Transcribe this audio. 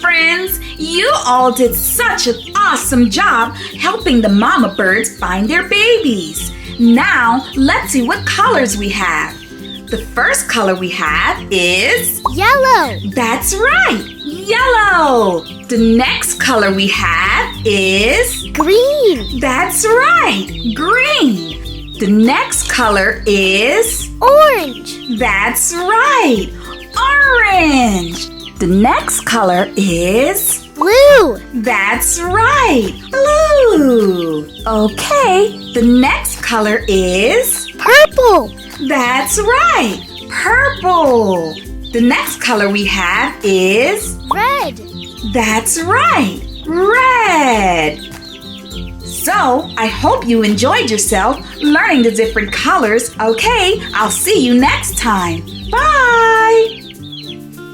friends! You all did such an awesome job helping the mama birds find their babies. Now, let's see what colors we have. The first color we have is yellow. That's right, yellow. The next color we have is Green. That's right, green. The next color is Orange. That's right, orange. The next color is Blue. That's right, blue. Okay, the next color is Purple. That's right, purple. The next color we have is Red. That's right, red. So, I hope you enjoyed yourself learning the different colors. Okay, I'll see you next time. Bye!